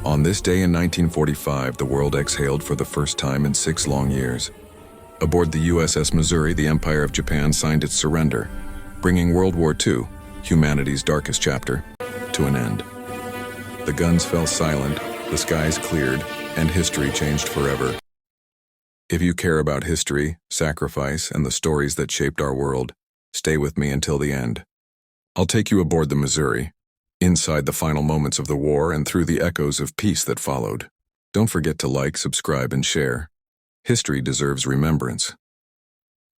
On this day in 1945, the world exhaled for the first time in 6 long years. Aboard the USS Missouri, the Empire of Japan signed its surrender, bringing World War II, humanity's darkest chapter, to an end. The guns fell silent, the skies cleared, and history changed forever. If you care about history, sacrifice, and the stories that shaped our world, stay with me until the end. I'll take you aboard the Missouri, inside the final moments of the war and through the echoes of peace that followed. Don't forget to like, subscribe, and share. History deserves remembrance.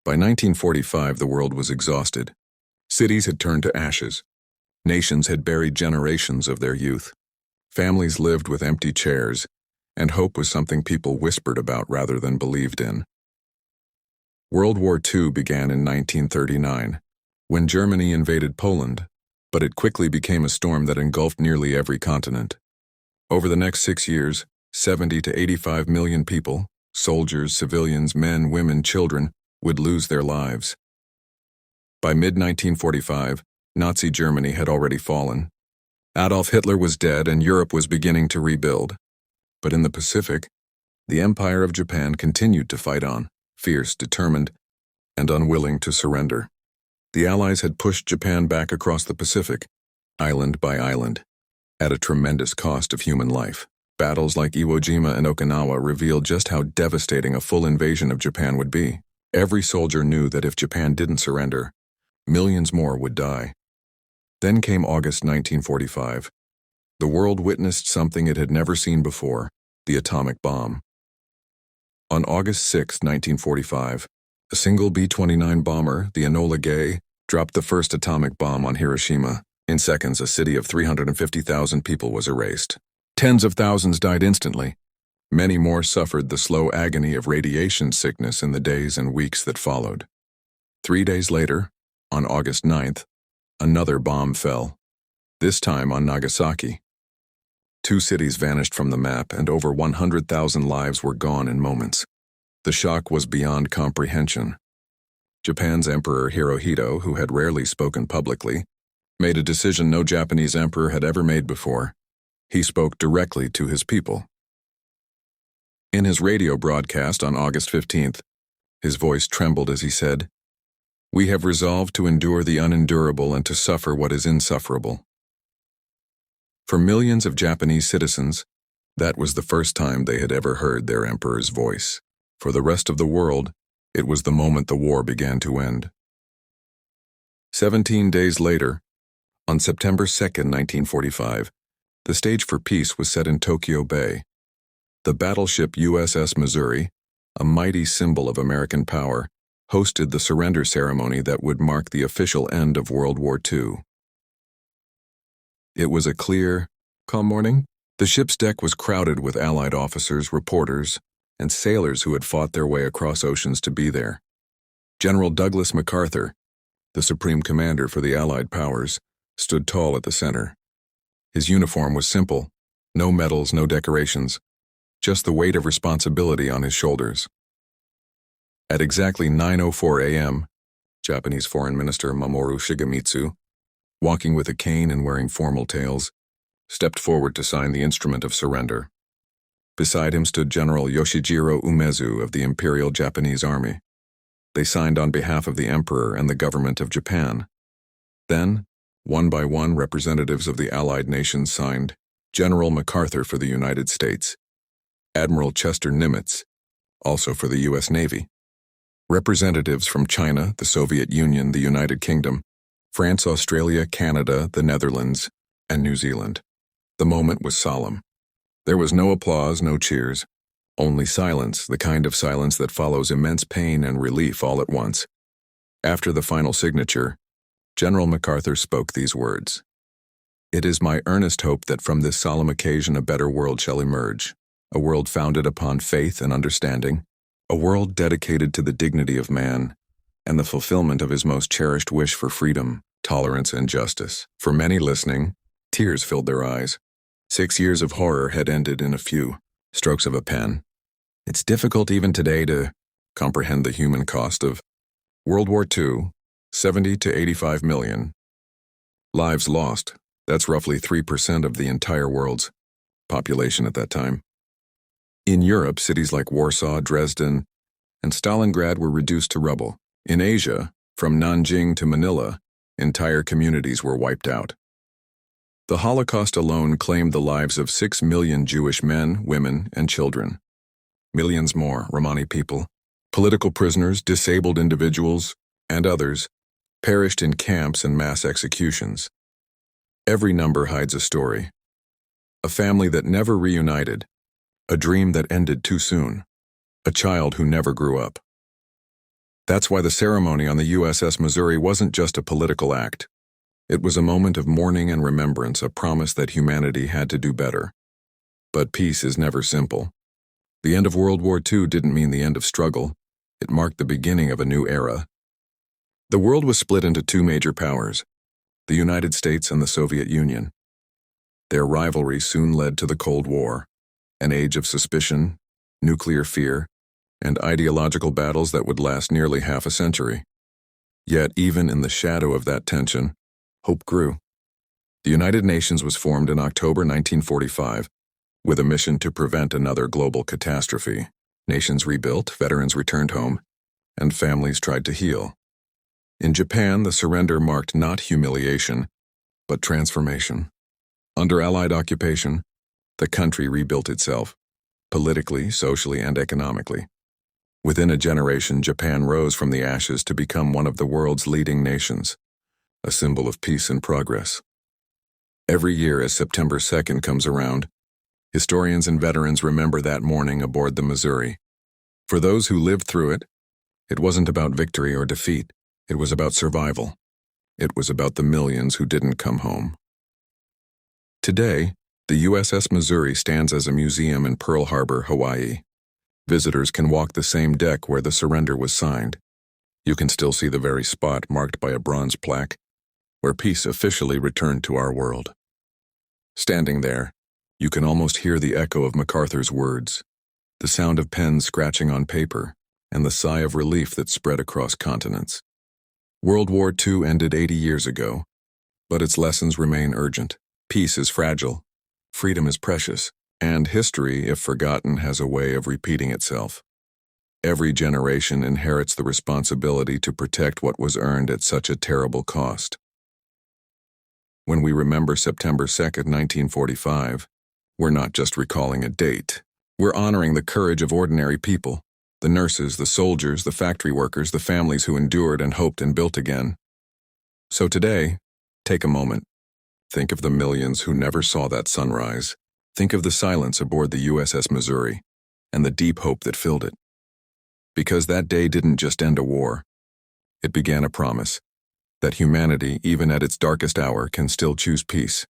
By 1945, the world was exhausted. Cities had turned to ashes. Nations had buried generations of their youth. Families lived with empty chairs, and hope was something people whispered about rather than believed in. World War II began in 1939, when Germany invaded Poland, but it quickly became a storm that engulfed nearly every continent. Over the next 6 years, 70 to 85 million people, soldiers, civilians, men, women, children, would lose their lives. By mid-1945, Nazi Germany had already fallen. Adolf Hitler was dead and Europe was beginning to rebuild. But in the Pacific, the Empire of Japan continued to fight on, fierce, determined, and unwilling to surrender. The Allies had pushed Japan back across the Pacific, island by island, at a tremendous cost of human life. Battles like Iwo Jima and Okinawa revealed just how devastating a full invasion of Japan would be. Every soldier knew that if Japan didn't surrender, millions more would die. Then came August 1945. The world witnessed something it had never seen before, the atomic bomb. On August 6, 1945, a single B-29 bomber, the Enola Gay, dropped the first atomic bomb on Hiroshima. In seconds, a city of 350,000 people was erased. Tens of thousands died instantly. Many more suffered the slow agony of radiation sickness in the days and weeks that followed. 3 days later, on August 9th, another bomb fell, this time on Nagasaki. 2 cities vanished from the map and over 100,000 lives were gone in moments. The shock was beyond comprehension. Japan's Emperor Hirohito, who had rarely spoken publicly, made a decision no Japanese emperor had ever made before. He spoke directly to his people. In his radio broadcast on August 15th, his voice trembled as he said, "We have resolved to endure the unendurable and to suffer what is insufferable." For millions of Japanese citizens, that was the first time they had ever heard their emperor's voice. For the rest of the world, it was the moment the war began to end. 17 days later, on September 2nd, 1945, the stage for peace was set in Tokyo Bay. The battleship USS Missouri, a mighty symbol of American power, hosted the surrender ceremony that would mark the official end of World War II. It was a clear, calm morning. The ship's deck was crowded with Allied officers, reporters, and sailors who had fought their way across oceans to be there. General Douglas MacArthur, the supreme commander for the Allied powers, stood tall at the center. His uniform was simple, no medals, no decorations, just the weight of responsibility on his shoulders. At exactly 9:04 a.m., Japanese Foreign Minister Mamoru Shigemitsu, walking with a cane and wearing formal tails, stepped forward to sign the instrument of surrender. Beside him stood General Yoshijiro Umezu of the Imperial Japanese Army. They signed on behalf of the Emperor and the government of Japan. Then, one by one, representatives of the Allied nations signed: General MacArthur for the United States, Admiral Chester Nimitz, also for the U.S. Navy, representatives from China, the Soviet Union, the United Kingdom, France, Australia, Canada, the Netherlands, and New Zealand. The moment was solemn. There was no applause, no cheers, only silence, the kind of silence that follows immense pain and relief all at once. After the final signature, General MacArthur spoke these words: "It is my earnest hope that from this solemn occasion a better world shall emerge, a world founded upon faith and understanding, a world dedicated to the dignity of man and the fulfillment of his most cherished wish for freedom, tolerance, and justice." For many listening, tears filled their eyes. 6 years of horror had ended in a few strokes of a pen. It's difficult even today to comprehend the human cost of World War II, 70 to 85 million. Lives lost, that's roughly 3% of the entire world's population at that time. In Europe, cities like Warsaw, Dresden, and Stalingrad were reduced to rubble. In Asia, from Nanjing to Manila, entire communities were wiped out. The Holocaust alone claimed the lives of 6 million Jewish men, women, and children. Millions more Romani people, political prisoners, disabled individuals, and others perished in camps and mass executions. Every number hides a story. A family that never reunited, a dream that ended too soon, a child who never grew up. That's why the ceremony on the USS Missouri wasn't just a political act. It was a moment of mourning and remembrance, a promise that humanity had to do better. But peace is never simple. The end of World War II didn't mean the end of struggle. It marked the beginning of a new era. The world was split into two major powers, the United States and the Soviet Union. Their rivalry soon led to the Cold War, an age of suspicion, nuclear fear, and ideological battles that would last nearly half a century. Yet, even in the shadow of that tension, hope grew. The United Nations was formed in October 1945, with a mission to prevent another global catastrophe. Nations rebuilt, veterans returned home, and families tried to heal. In Japan, the surrender marked not humiliation, but transformation. Under Allied occupation, the country rebuilt itself, politically, socially, and economically. Within a generation, Japan rose from the ashes to become one of the world's leading nations, a symbol of peace and progress. Every year as September 2nd comes around, historians and veterans remember that morning aboard the Missouri. For those who lived through it, it wasn't about victory or defeat. It was about survival. It was about the millions who didn't come home. Today, the USS Missouri stands as a museum in Pearl Harbor, Hawaii. Visitors can walk the same deck where the surrender was signed. You can still see the very spot marked by a bronze plaque, where peace officially returned to our world. Standing there, you can almost hear the echo of MacArthur's words, the sound of pens scratching on paper, and the sigh of relief that spread across continents. World War II ended 80 years ago, but its lessons remain urgent. Peace is fragile, freedom is precious, and history, if forgotten, has a way of repeating itself. Every generation inherits the responsibility to protect what was earned at such a terrible cost. When we remember September 2nd, 1945, we're not just recalling a date. We're honoring the courage of ordinary people, the nurses, the soldiers, the factory workers, the families who endured and hoped and built again. So today, take a moment. Think of the millions who never saw that sunrise. Think of the silence aboard the USS Missouri and the deep hope that filled it. Because that day didn't just end a war. It began a promise that humanity, even at its darkest hour, can still choose peace.